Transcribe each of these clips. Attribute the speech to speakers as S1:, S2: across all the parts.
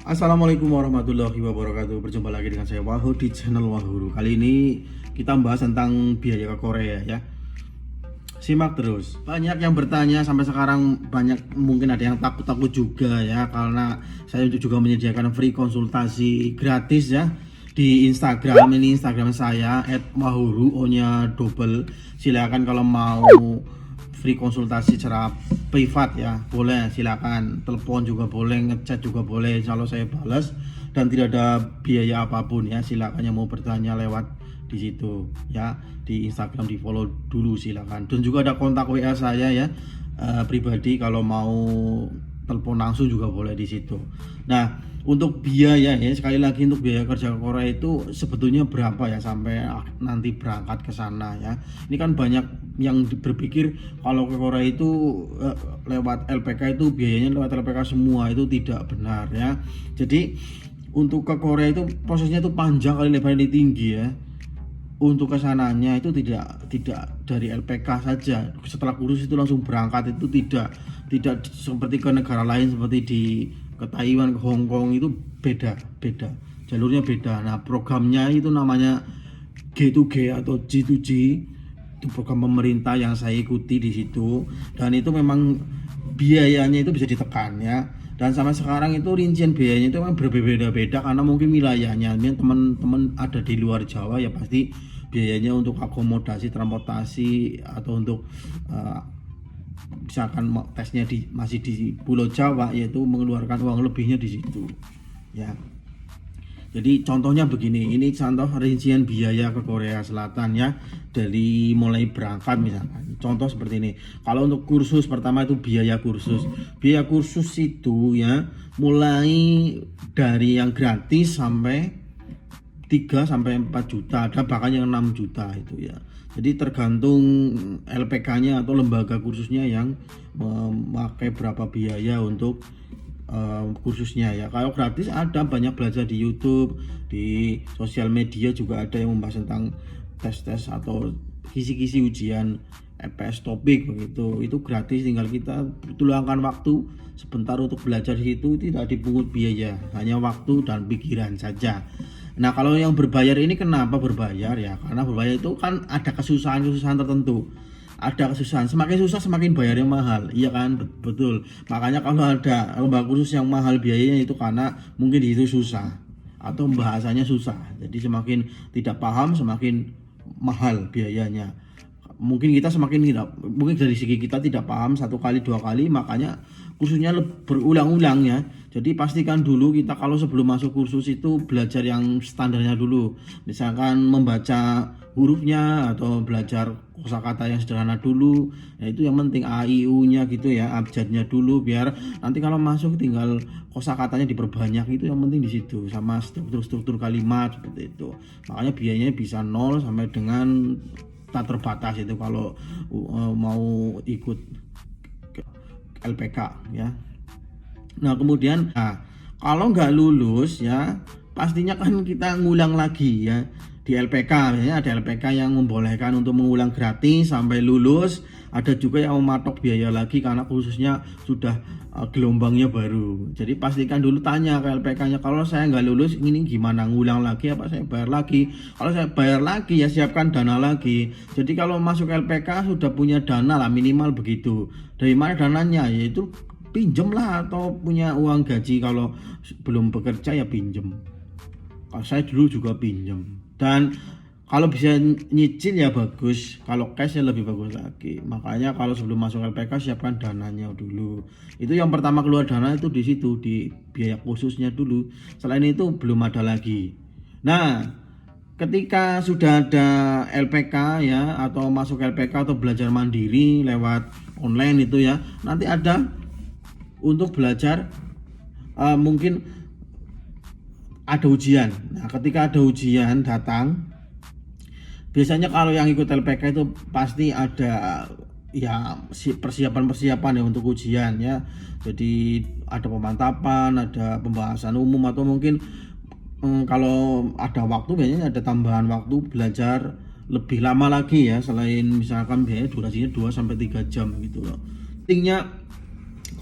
S1: Assalamualaikum warahmatullahi wabarakatuh. Berjumpa lagi dengan saya Wahyu di channel Wahuru. Kali ini kita bahas tentang biaya ke Korea ya. Simak terus. Banyak yang bertanya sampai sekarang, banyak mungkin ada yang takut-takut juga ya, karena saya juga menyediakan free konsultasi gratis ya di Instagram. Ini Instagram saya @wahuru, O-nya double. Silakan kalau mau free konsultasi secara privat ya, boleh, silakan. Telepon juga boleh, ngechat juga boleh, kalau saya balas dan tidak ada biaya apapun ya. Silakan yang mau bertanya lewat di situ ya, di Instagram, di follow dulu silakan. Dan juga ada kontak WA saya ya, pribadi, kalau mau telepon langsung juga boleh di situ. Nah, untuk biaya ya, sekali lagi untuk biaya kerja ke Korea itu sebetulnya berapa ya sampai nanti berangkat ke sana ya. Ini kan banyak yang berpikir kalau ke Korea itu lewat LPK itu biayanya lewat LPK semua, itu tidak benar ya. Jadi untuk ke Korea itu prosesnya itu panjang kali lebarnya tinggi ya. Untuk kesananya itu tidak dari LPK saja, setelah kursus itu langsung berangkat, itu tidak seperti ke negara lain seperti ke Taiwan, ke Hong Kong, itu beda jalurnya beda. Nah, programnya itu namanya G2G atau G2G, itu program pemerintah yang saya ikuti di situ, dan itu memang biayanya itu bisa ditekan ya. Dan sampai sekarang itu rincian biayanya itu memang berbeda-beda karena mungkin wilayahnya. Ini teman-teman ada di luar Jawa ya, pasti biayanya untuk akomodasi, transportasi, atau untuk misalkan tesnya masih di Pulau Jawa, yaitu mengeluarkan uang lebihnya di situ ya. Jadi contohnya begini, ini contoh rincian biaya ke Korea Selatan ya, dari mulai berangkat misalkan. Contoh seperti ini. Kalau untuk kursus pertama itu biaya kursus. Biaya kursus itu ya mulai dari yang gratis sampai 3 sampai 4 juta, ada bahkan yang 6 juta itu ya. Jadi tergantung LPK-nya atau lembaga kursusnya yang memakai berapa biaya untuk kursusnya ya. Kalau gratis ada banyak belajar di YouTube, di sosial media juga ada yang membahas tentang tes-tes atau kisi-kisi ujian EPS topik begitu. Itu gratis, tinggal kita luangkan waktu sebentar untuk belajar di situ, tidak dipungut biaya, hanya waktu dan pikiran saja. Nah, kalau yang berbayar ini kenapa berbayar ya? Karena berbayar itu kan ada kesusahan-kesusahan tertentu. Ada kesusahan, semakin susah semakin bayarnya mahal, iya kan? Betul. Makanya kalau ada lembaga kursus yang mahal biayanya itu karena mungkin di situ susah atau bahasanya susah, jadi semakin tidak paham semakin mahal biayanya. Mungkin kita semakin tidak, mungkin dari segi kita tidak paham satu kali dua kali, makanya kursusnya berulang-ulang ya. Jadi pastikan dulu kita kalau sebelum masuk kursus itu belajar yang standarnya dulu, misalkan membaca hurufnya atau belajar kosakata yang sederhana dulu. Nah, itu yang penting, A I U nya gitu ya, abjadnya dulu, biar nanti kalau masuk tinggal kosakatanya diperbanyak. Itu yang penting di situ, sama struktur kalimat seperti itu. Makanya biayanya bisa 0 sampai dengan tak terbatas itu kalau mau ikut LPK ya. Nah, kemudian kalau nggak lulus ya pastinya kan kita ngulang lagi ya di LPK. Misalnya ada LPK yang membolehkan untuk mengulang gratis sampai lulus, ada juga yang mematok biaya lagi karena khususnya sudah gelombangnya baru. Jadi pastikan dulu, tanya ke LPK-nya, kalau saya nggak lulus ini gimana, ngulang lagi apa saya bayar lagi? Kalau saya bayar lagi ya siapkan dana lagi. Jadi kalau masuk LPK sudah punya dana lah, minimal begitu. Dari mana dananya? Yaitu pinjem lah, atau punya uang gaji kalau belum bekerja ya pinjem. Kalau saya dulu juga pinjem, dan kalau bisa nyicil ya bagus, kalau cash ya lebih bagus lagi. Makanya kalau sebelum masuk LPK siapkan dananya dulu. Itu yang pertama keluar dana itu di situ, di biaya khususnya dulu. Selain itu belum ada lagi. Nah, ketika sudah ada LPK ya, atau masuk LPK atau belajar mandiri lewat online itu ya, nanti ada untuk belajar mungkin ada ujian. Nah, ketika ada ujian datang, biasanya kalau yang ikut LPK itu pasti ada ya persiapan ya untuk ujian ya. Jadi ada pemantapan, ada pembahasan umum, atau mungkin kalau ada waktu biasanya ada tambahan waktu belajar lebih lama lagi ya, selain misalkan biasanya durasinya 2 sampai 3 jam gitu loh. Pentingnya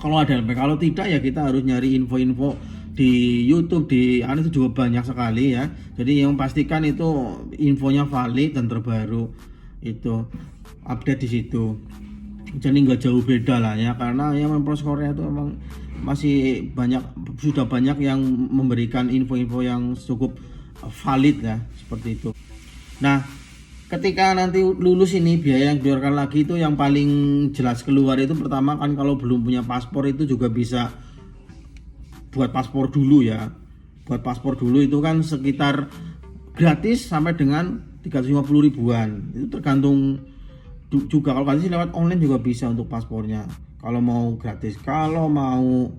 S1: kalau ada LPK, kalau tidak ya kita harus nyari info-info di YouTube, di itu juga banyak sekali ya. Jadi yang pastikan itu infonya valid dan terbaru, itu update di situ. Jadi nggak jauh beda lah ya, karena yang proses Korea itu memang masih sudah banyak yang memberikan info-info yang cukup valid ya, seperti itu. Nah, ketika nanti lulus ini biaya yang dikeluarkan lagi itu yang paling jelas keluar itu pertama kan kalau belum punya paspor itu juga bisa buat paspor dulu ya. Buat paspor dulu itu kan sekitar gratis sampai dengan 350 ribuan. Itu tergantung juga, kalau gratis lewat online juga bisa untuk paspornya. Kalau mau gratis, kalau mau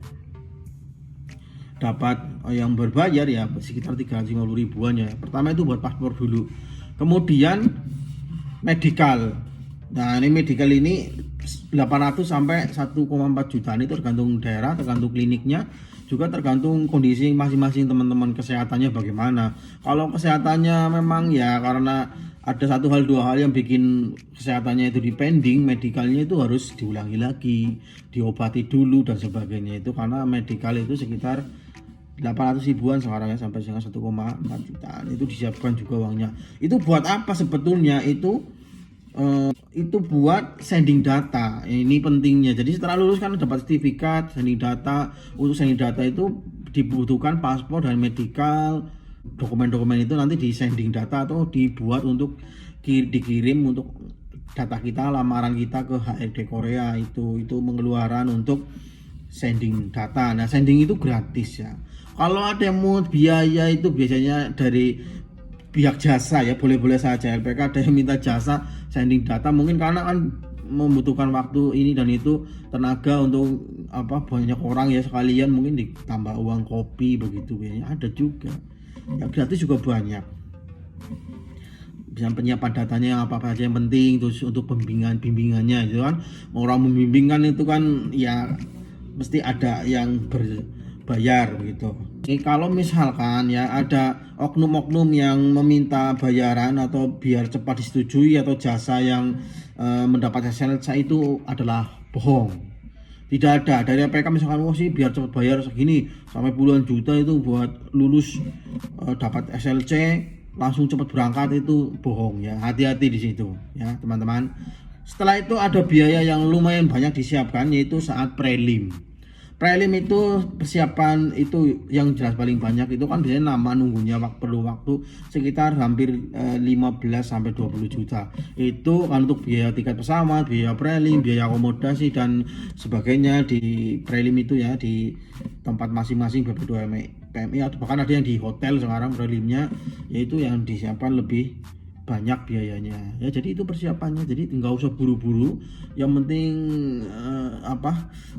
S1: dapat yang berbayar ya sekitar 350 ribuan ya. Pertama itu buat paspor dulu. Kemudian medical. Nah, ini medical ini 800 sampai 1,4 juta. Ini tergantung daerah, tergantung kliniknya, juga tergantung kondisi masing-masing teman-teman kesehatannya bagaimana. Kalau kesehatannya memang ya karena ada satu hal dua hal yang bikin kesehatannya itu dipending, medicalnya itu harus diulangi lagi, diobati dulu dan sebagainya, itu karena medical itu sekitar 800 ribuan sekarang ya, sampai dengan 1,4 jutaan itu disiapkan juga uangnya. Itu buat apa sebetulnya? Itu buat sending data. Ini pentingnya. Jadi setelah lulus kan dapat sertifikat sending data. Untuk sending data itu dibutuhkan paspor dan medical. Dokumen-dokumen itu nanti di sending data atau dibuat untuk dikirim untuk data kita, lamaran kita ke HRD Korea. Itu pengeluaran untuk sending data. Nah, sending itu gratis ya. Kalau ada yang mau biaya itu biasanya dari pihak jasa ya, boleh-boleh saja. LPK ada yang minta jasa sending data, mungkin karena kan membutuhkan waktu ini dan itu, tenaga untuk banyak orang ya, sekalian mungkin ditambah uang kopi begitu biasanya ada juga. Ya gratis juga banyak. Bisa penyiapan datanya yang apa saja yang penting, terus untuk bimbingannya itu kan, orang membimbingkan itu kan ya mesti ada yang berbayar begitu. Jadi kalau misalkan ya ada oknum-oknum yang meminta bayaran atau biar cepat disetujui atau jasa yang mendapat SLC itu adalah bohong. Tidak ada dari APK misalkan sih biar cepat bayar segini sampai puluhan juta itu buat lulus dapat SLC langsung cepat berangkat, itu bohong ya. Hati-hati di situ ya teman-teman. Setelah itu ada biaya yang lumayan banyak disiapkan, yaitu saat prelim. Prelim itu persiapan itu yang jelas paling banyak itu kan biasanya nama nunggunya perlu waktu sekitar hampir 15 sampai 20 juta. Itu kan untuk biaya tiket pesawat, biaya prelim, biaya akomodasi dan sebagainya di prelim itu ya, di tempat masing-masing BP2PMI atau bahkan ada yang di hotel sekarang prelimnya, yaitu yang disiapkan lebih banyak biayanya ya. Jadi itu persiapannya, jadi nggak usah buru-buru, yang penting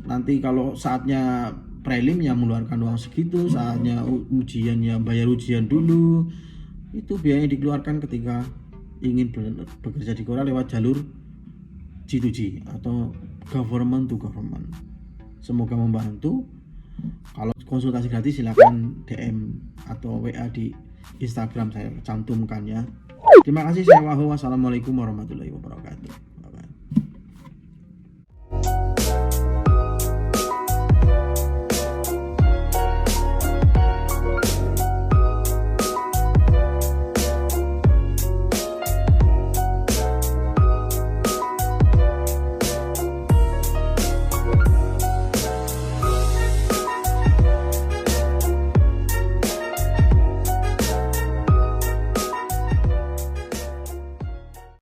S1: nanti kalau saatnya prelim ya mengeluarkan uang segitu, saatnya ujian ya bayar ujian dulu. Itu biaya yang dikeluarkan ketika ingin bekerja di Korea lewat jalur G2G atau government to government. Semoga membantu. Kalau konsultasi gratis silakan DM atau WA di Instagram saya cantumkan ya. Terima kasih, saya Wahyu. Wassalamualaikum warahmatullahi wabarakatuh.